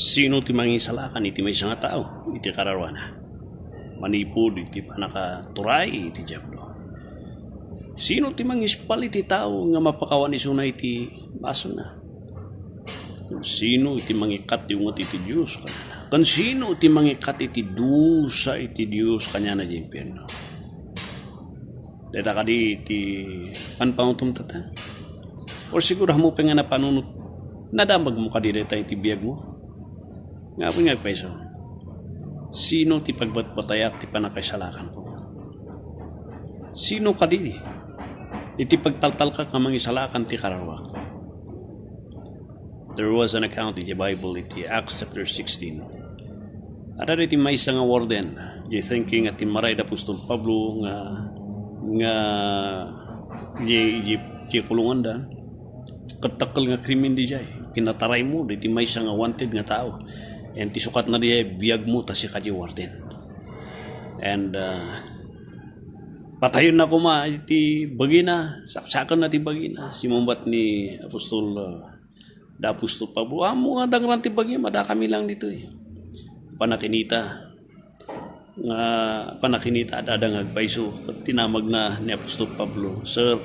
Sino ti mangisalakan iti may nga tao iti kararwana. Manipod iti panakaturay iti Diablo. Sino ti mangispal iti tao nga mapakawan isuna iti baso na. Sino iti mangikat yung iti Diyos kanana. Kan sino iti mangikat iti dusa iti Diyos kanya na di impyerno. Deta kadi iti panpangutom tatan. O siguro mo pa nga na panunot. Nadamag mo kadi deta iti biyag mo. Nga po nga paiso. Sino ti pagbatbatayak ti panakaisalakan ko? Sino ka di? Iti pagtaltal ka mangisalakan ti kararwa. There was an account in the Bible iti Acts chapter 16. At iti may isa nga warden. Di thinking at maray da Apostol Pablo nga di kulungan da. Katakal nga krimen di jay. Pinataray mo iti may isa nga wanted nga tao. And ti sukat na diya biyag mo ta si kadi warden. And patayon na kuma iti bagina, saksakan na ti bagina. Simumbat ni Apostol Pablo, amo nga dangran ti bagina, mada kami lang dito eh. Panakinita ada ngagpaiso tinamag na ni Apostol Pablo, Sir,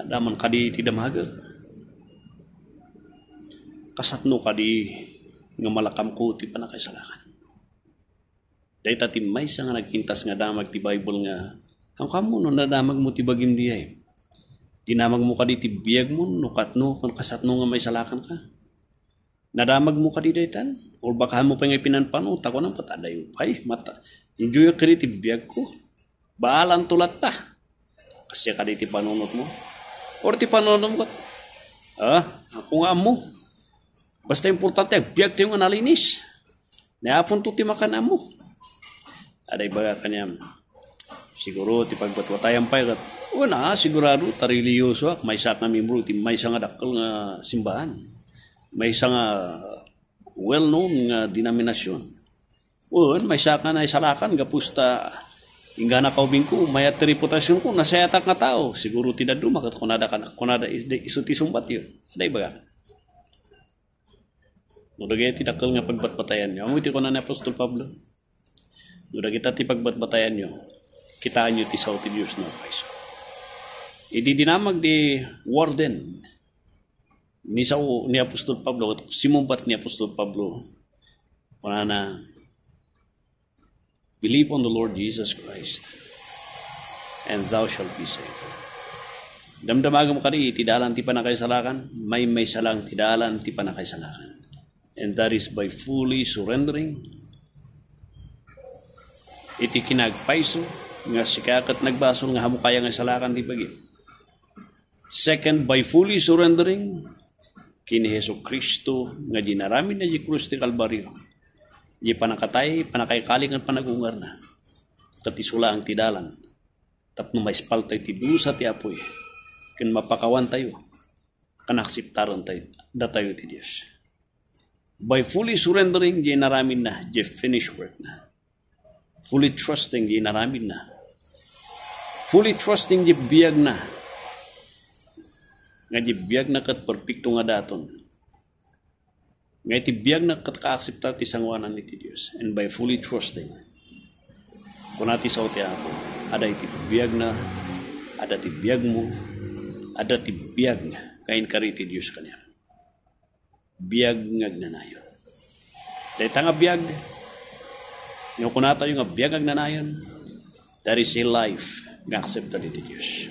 adaman kadi ti damaga. Kasatno kadi nga malakam ko ti panakaisalakan. Dahil ti may nga nagkintas nga damag ti Bible nga ang kamo no nadamag mo ti bagim diay. Dinamag mo kadi ti biyag mo no katno kung kasatno nga may salakan ka. Nadamag mo kadi daytan or baka mo pa nga pinanpano tako nang patadayo. Ay mata. Enjoy kadi ti biyag ko. Baalan tulat ta. Kasi kadi ti panunot mo. Or ti panunot mo. Ako nga mo. Basta importante, biyak tayo nga nalinis. Naapon to ti makan mo. Aday baga kanyam. Siguro ti pagbatwatayan pa kat. Una, sigurado tariliyoso may isa nga membro ti may isa nga dakkel nga simbahan. May isa nga well-known nga denominasyon. May isa nga na isalakan gapusta ingana kaubing ko mayat reputasyon ko nasayatak nga tao. Siguro tidak dumakat kunada isu ti sumbat yun. Aday baga. Nudagay ti dakkel nga pagbatbatayan nyo. Amo iti ko na ni Apostol Pablo. Nudagay ti pagbatbatayan nyo. Kitaan nyo ti sao ti Diyos na paiso. Idi dinamag di warden ni Apostol Pablo. Simumbat ni Apostol Pablo. Panana, believe on the Lord Jesus Christ and thou shalt be saved. Damdamaga mo kadi ti dalan ti panakaisalakan. May salang ti dalan ti panakaisalakan. And that is by fully surrendering. Iti kinagpaiso nga sikakat nagbasol nga hamukaya nga salakan ti bagi. Second, by fully surrendering kini Hesus Kristo nga dinarami na di krus ti Kalbaryo. Di panakatay, panakaikaling at panagungar na. Katisula ang tidalan. Tapno maispal tayo ti dusa ti apoy. Kin mapakawan tayo. Kanaksiptaran tayo. Datayo ti Diyos. By fully surrendering, di naramin na, di finished work na. Fully trusting, di naramin na. Fully trusting, di biyag na. Nga di biyag na kat perfecto nga daton. Nga iti biyag na kat ka-aksepta ti sangwanan ni ti Diyos. And by fully trusting, kung nati sa uti ako, ada iti biyag na, ada ti biyag mo, ada ti biyag na, kain kari ti Diyos kanya. Biyag ngagnanayon. Dahil nga biyag, yung kunata yung biyag ngagnanayon, that is a life nga accepted iti Diyos.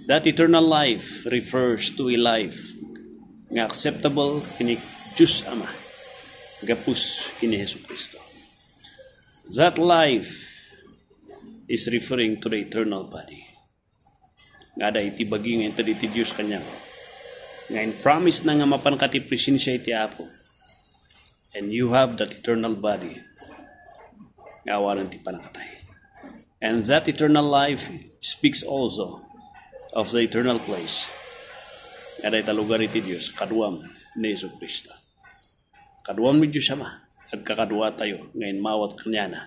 That eternal life refers to a life nga acceptable kini Diyos Ama, gapus kini Hesus Kristo. That life is referring to the eternal body. Nga da iti bagi nga iti Diyos kanya. Ngayon, promise na nga mapan ka ti presensya iti Apo. And you have that eternal body. Nga awaran ti panakatay. And that eternal life speaks also of the eternal place. Nga da italugar iti Diyos, kaduam ni Hesus Kristo. Kaduam ni Diyos Ama. At kakadua tayo. Ngayon, mawat kanya na.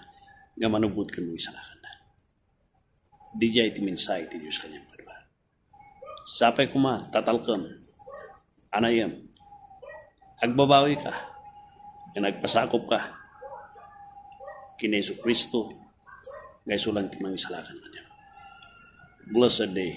Nga manubod ka mo isalakan na. Di jay iti minsay iti Diyos kanyang kadua. Sapay kuma, tatalkan. Anayam, agbabawi ka. nga nagpasakop ka kini Hesus Kristo nga isulang timang isalakan na niya. Blessed day.